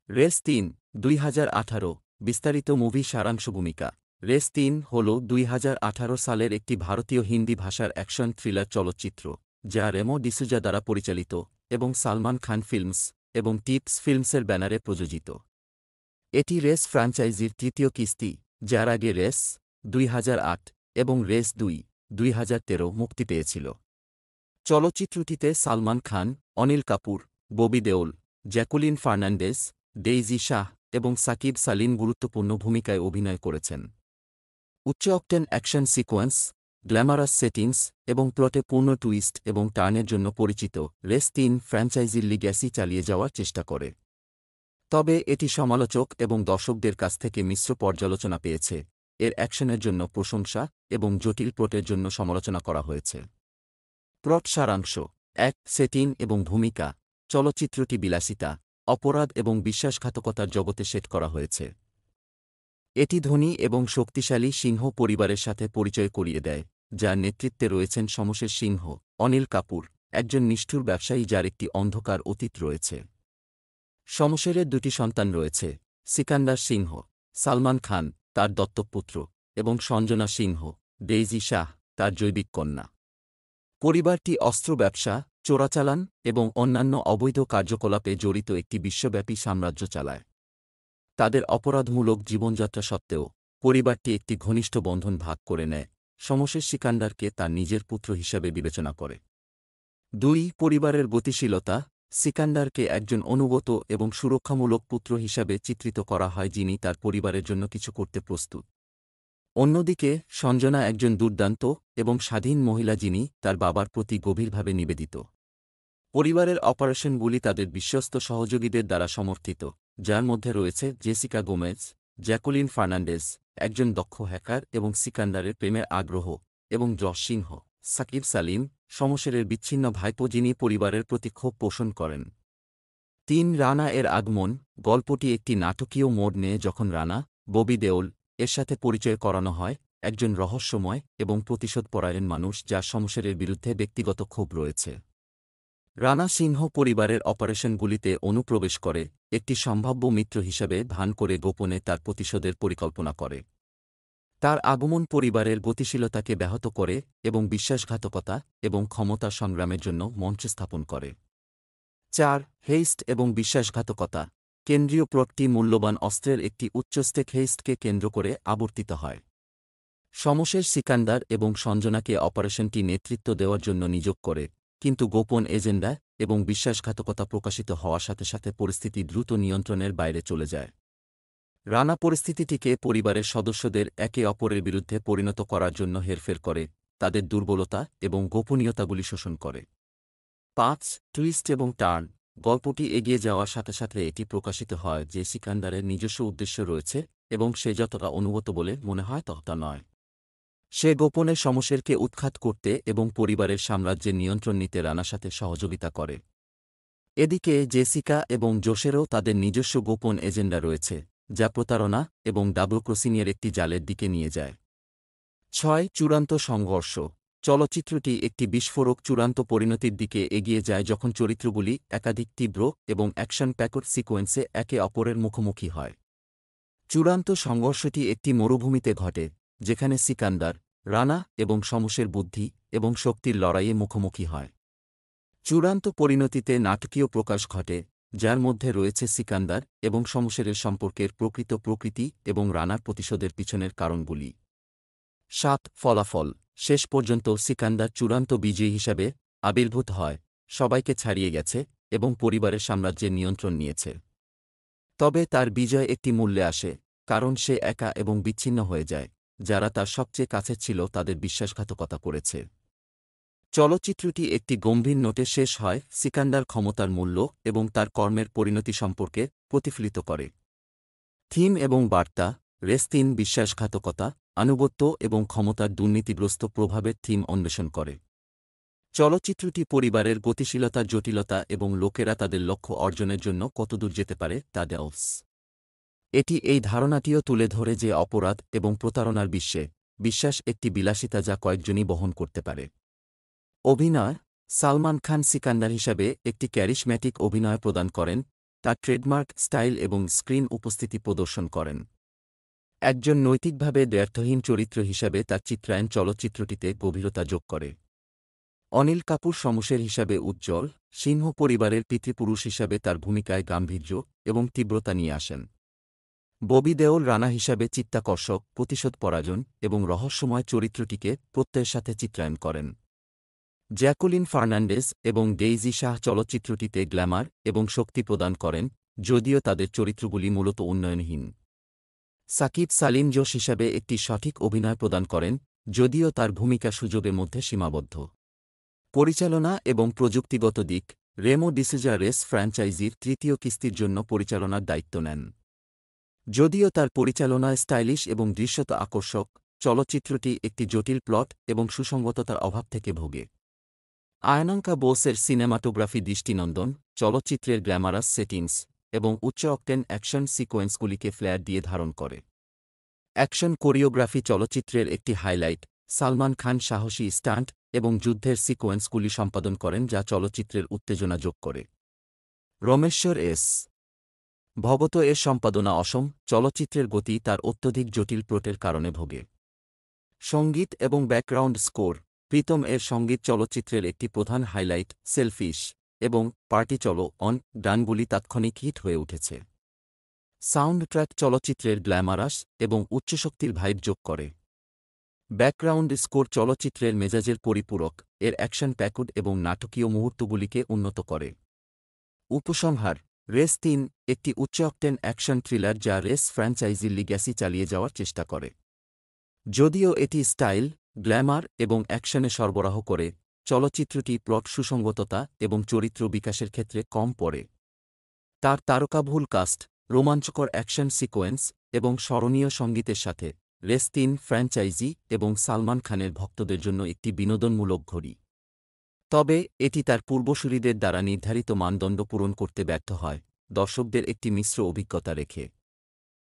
Race ৩ ২০১৮ বিস্তারিত movie সারাংশ ভূমিকা রেস ৩ হল ২০১৮ সালের একটি ভারতীয় হিন্দি ভাষার অ্যাকশন থ্রিলার চলচ্চিত্র যা রেমো ডিসুজা দ্বারা পরিচালিত এবং সালমান খান ফিল্মস এবং টিপস ফিল্মসের ব্যানারে প্রযোজিত। এটি রেস ফ্র্যাঞ্চাইজির তৃতীয় কিস্তি, যার আগে রেস ২০০৮ এবং রেস ২ ২০১৩ মুক্তি পেয়েছিল। চলচ্চিত্রটিতে সালমান খান, অনিল কাপুর, ববি দেওল, জ্যাকুলিন ফার্নান্ডেজ, ডেইজি শাহ এবং সাকিব সালিম গুরুত্বপূর্ণ ভূমিকায় অভিনয় করেছেন। উচ্চ octane action sequence, glamorous settings এবং প্লটে পূর্ণ টুইস্ট এবং টার্নের জন্য পরিচিত রেস ৩ ফ্র্যাঞ্চাইজির লিগ্যাসি চালিয়ে যাওয়ার চেষ্টা করে। তবে এটি সমালোচক এবং দর্শকদের কাছ থেকে মিশ্র পর্যালোচনা পেয়েছে। এর অ্যাকশনের জন্য প্রশংসা এবং জটিল প্লটের জন্য সমালোচনা করা হয়েছে। প্লট সারাংশ ১. সেটিং এবং ভূমিকা চলচ্চিত্রটি বিলাসিতা, অপরাধ এবং বিশ্বাসঘাতকতার জগতে সেট করা হয়েছে। এটি ধনী এবং শক্তিশালী সিংহ পরিবারের সাথে পরিচয় করিয়ে দেয়, যার নেতৃত্বে রয়েছেন শমশের সিংহ, অনিল কাপুর, একজন নিষ্ঠুর ব্যবসায়ী যার একটি অন্ধকার অতীত রয়েছে। শমশেরের দুটি সন্তান রয়েছে, সিকান্দার সিংহ, সালমান খান, তার দত্তকপুত্র, এবং সঞ্জনা সিংহ, ডেইজি শাহ, তার জৈবিক কন্যা। পরিবারটি অস্ত্র ব্যবসা, চোরাচালান এবং অন্যান্য অবৈধ কার্যকলাপে জড়িত একটি বিশ্বব্যাপী সাম্রাজ্য চালায়। তাদের অপরাধমূলক জীবনযাত্রা সত্ত্বেও পরিবারটি একটি ঘনিষ্ঠ বন্ধন ভাগ করে নেয়, শমশের সিকান্দারকে তার নিজের পুত্র হিসাবে বিবেচনা করে। ২. পরিবারের গতিশীলতা সিকান্দারকে একজন অনুগত এবং সুরক্ষামূলক পুত্র হিসাবে চিত্রিত করা হয় যিনি তার পরিবারের জন্য কিছু করতে প্রস্তুত। অন্যদিকে সঞ্জনা একজন দুর্দান্ত এবং স্বাধীন মহিলা যিনি তার বাবার প্রতি গভীরভাবে নিবেদিত। পরিবারের অপারেশনগুলি তাদের বিশ্বস্ত সহযোগীদের দ্বারা সমর্থিত, যার মধ্যে রয়েছে জেসিকা গোমেজ, জ্যাকুলিন ফার্নান্ডেজ, একজন দক্ষ হ্যাকার এবং সিকান্দারের প্রেমের আগ্রহ, এবং যশ সিংহ, সাকিব সালিম, শমশেরের বিচ্ছিন্ন ভাইপো যিনি পরিবারের প্রতি ক্ষোভ পোষণ করেন। ৩. রানা এর আগমন গল্পটি একটি নাটকীয় মোড় নেয় যখন রানা, ববি দেওল এর সাথে পরিচয় করানো হয়, একজন রহস্যময় এবং প্রতিশোধপরায়ণ মানুষ যার শমশেরের বিরুদ্ধে ব্যক্তিগত ক্ষোভ রয়েছে। রানা সিংহ পরিবারের অপারেশনগুলিতে অনুপ্রবেশ করে, একটি সম্ভাব্য মিত্র হিসাবে ভান করে গোপনে তার প্রতিশোধের পরিকল্পনা করে। তার আগমন পরিবারের গতিশীলতাকে ব্যাহত করে এবং বিশ্বাসঘাতকতা এবং ক্ষমতা সংগ্রামের জন্য মঞ্চ স্থাপন করে। ৪. হেইস্ট এবং বিশ্বাসঘাতকতা কেন্দ্রীয় প্লটটি মূল্যবান অস্ত্রের একটি উচ্চস্টেক হেইস্টকে কেন্দ্র করে আবর্তিত হয়। শমশের সিকান্দার এবং সঞ্জনাকে অপারেশনটি নেতৃত্ব দেওয়ার জন্য নিয়োগ করে, কিন্তু গোপন এজেন্ডা এবং বিশ্বাসঘাতকতা প্রকাশিত হওয়ার সাথে সাথে পরিস্থিতি দ্রুত নিয়ন্ত্রণের বাইরে চলে যায়। রানা পরিস্থিতিটিকে পরিবারের সদস্যদের একে অপরের বিরুদ্ধে পরিণত করার জন্য হেরফের করে, তাদের দুর্বলতা এবং গোপনীয়তাগুলি শোষণ করে। ৫. টুইস্ট এবং টার্ন গল্পটি এগিয়ে যাওয়ার সাথে সাথে এটি প্রকাশিত হয় যে সিকান্দারের নিজস্ব উদ্দেশ্য রয়েছে এবং সে যতটা অনুগত বলে মনে হয় ততটা নয়। সে গোপনে শমশেরকে উৎখাত করতে এবং পরিবারের সাম্রাজ্যের নিয়ন্ত্রণ নিতে রানার সাথে সহযোগিতা করে। এদিকে জেসিকা এবং জোশেরও তাদের নিজস্ব গোপন এজেন্ডা রয়েছে, যা প্রতারণা এবং ডাবল ক্রসিংয়ের একটি জালের দিকে নিয়ে যায়। ৬. চূড়ান্ত সংঘর্ষ চলচ্চিত্রটি একটি বিস্ফোরক চূড়ান্ত পরিণতির দিকে এগিয়ে যায় যখন চরিত্রগুলি একাধিক তীব্র এবং অ্যাকশন প্যাকড সিকোয়েন্সে একে অপরের মুখোমুখি হয়। চূড়ান্ত সংঘর্ষটি একটি মরুভূমিতে ঘটে, যেখানে সিকান্দার, রানা এবং শমশের বুদ্ধি এবং শক্তির লড়াইয়ে মুখোমুখি হয়। চূড়ান্ত পরিণতিতে নাটকীয় প্রকাশ ঘটে, যার মধ্যে রয়েছে সিকান্দার এবং শমশেরের সম্পর্কের প্রকৃত প্রকৃতি এবং রানার প্রতিশোধের পিছনের কারণগুলি। ৭. ফলাফল শেষ পর্যন্ত সিকান্দার চূড়ান্ত বিজয়ী হিসাবে আবির্ভূত হয়, সবাইকে ছাড়িয়ে গেছে এবং পরিবারের সাম্রাজ্যের নিয়ন্ত্রণ নিয়েছে। তবে তার বিজয় একটি মূল্যে আসে, কারণ সে একা এবং বিচ্ছিন্ন হয়ে যায়, যারা তার সবচেয়ে কাছে ছিল তাদের বিশ্বাসঘাতকতা করেছে। চলচ্চিত্রটি একটি গম্ভীর নোটে শেষ হয়, সিকান্দার ক্ষমতার মূল্য এবং তার কর্মের পরিণতি সম্পর্কে প্রতিফলিত করে। থিম এবং বার্তা রেস ৩ বিশ্বাসঘাতকতা, আনুগত্য এবং ক্ষমতার দুর্নীতিগ্রস্ত প্রভাবের থিম অন্বেষণ করে। চলচ্চিত্রটি পরিবারের গতিশীলতা, জটিলতা এবং লোকেরা তাদের লক্ষ্য অর্জনের জন্য কতদূর যেতে পারে তা দেওস। এটি এই ধারণাটিও তুলে ধরে যে অপরাধ এবং প্রতারণার বিশ্বে বিশ্বাস একটি বিলাসিতা যা কয়েকজনই বহন করতে পারে। অভিনয় সালমান খান সিকান্দার হিসাবে একটি ক্যারিশম্যাটিক অভিনয় প্রদান করেন, তার ট্রেডমার্ক স্টাইল এবং স্ক্রিন উপস্থিতি প্রদর্শন করেন। একজন নৈতিকভাবে দ্ব্যর্থহীন চরিত্র হিসাবে তার চিত্রায়ন চলচ্চিত্রটিতে গভীরতা যোগ করে। অনিল কাপুর শমশের হিসাবে উজ্জ্বল, সিংহ পরিবারের পিতৃপুরুষ হিসাবে তার ভূমিকায় গাম্ভীর্য এবং তীব্রতা নিয়ে আসেন। ববি দেওল রানা হিসাবে চিত্তাকর্ষক, প্রতিশোধপরায়ণ এবং রহস্যময় চরিত্রটিকে প্রত্যয়ের সাথে চিত্রায়ন করেন। জ্যাকুলিন ফার্নান্ডেজ এবং ডেইজি শাহ চলচ্চিত্রটিতে গ্ল্যামার এবং শক্তি প্রদান করেন, যদিও তাদের চরিত্রগুলি মূলত উন্নয়নহীন। সাকিব সালিম জোশ হিসাবে একটি সঠিক অভিনয় প্রদান করেন, যদিও তার ভূমিকা সুযোগের মধ্যে সীমাবদ্ধ। পরিচালনা এবং প্রযুক্তিগত দিক, রেমো ডিসুজা রেস ফ্র্যাঞ্চাইজির তৃতীয় কিস্তির জন্য পরিচালনার দায়িত্ব নেন। যদিও তার পরিচালনায় স্টাইলিশ এবং দৃশ্যত আকর্ষক, চলচ্চিত্রটি একটি জটিল প্লট এবং সুসংগততার অভাব থেকে ভোগে। আয়নাঙ্কা বোসের সিনেমাটোগ্রাফি দৃষ্টিনন্দন, চলচ্চিত্রের গ্ল্যামারাস সেটিংস এবং উচ্চ অকটেন অ্যাকশন সিকোয়েন্সগুলিকে ফ্লেয়ার দিয়ে ধারণ করে। অ্যাকশন কোরিওগ্রাফি চলচ্চিত্রের একটি হাইলাইট, সালমান খান সাহসী স্টান্ট এবং যুদ্ধের সিকোয়েন্সগুলি সম্পাদন করেন যা চলচ্চিত্রের উত্তেজনা যোগ করে। রমেশ্বর এস. ভগত এর সম্পাদনা অসম, চলচ্চিত্রের গতি তার অত্যধিক জটিল প্লটের কারণে ভোগে। সঙ্গীত এবং ব্যাকগ্রাউন্ড স্কোর, প্রীতম এর সঙ্গীত চলচ্চিত্রের একটি প্রধান হাইলাইট, সেলফিশ এবং পার্টি চলো অন গানগুলি তাৎক্ষণিক হিট হয়ে উঠেছে। সাউন্ড ট্র্যাক চলচ্চিত্রের গ্ল্যামারাস এবং উচ্চশক্তির ভাইব যোগ করে। ব্যাকগ্রাউন্ড স্কোর চলচ্চিত্রের মেজাজের পরিপূরক, এর অ্যাকশন প্যাকুড এবং নাটকীয় মুহূর্তগুলিকে উন্নত করে। উপসংহার, রেস ৩ একটি উচ্চ অকটেন অ্যাকশন থ্রিলার যা রেস ফ্র্যাঞ্চাইজির লিগ্যাসি চালিয়ে যাওয়ার চেষ্টা করে। যদিও এটি স্টাইল, গ্ল্যামার এবং অ্যাকশনে সরবরাহ করে, চলচ্চিত্রটি প্লট সুসংগততা এবং চরিত্র বিকাশের ক্ষেত্রে কম পড়ে। তার তারকাবহুল কাস্ট, রোমাঞ্চকর অ্যাকশন সিকোয়েন্স এবং স্মরণীয় সঙ্গীতের সাথে, রেস ৩ ফ্র্যাঞ্চাইজি এবং সালমান খানের ভক্তদের জন্য একটি বিনোদনমূলক ঘড়ি। তবে এটি তার পূর্বসূরিদের দ্বারা নির্ধারিত মানদণ্ড পূরণ করতে ব্যর্থ হয়, দর্শকদের একটি মিশ্র অভিজ্ঞতা রেখে।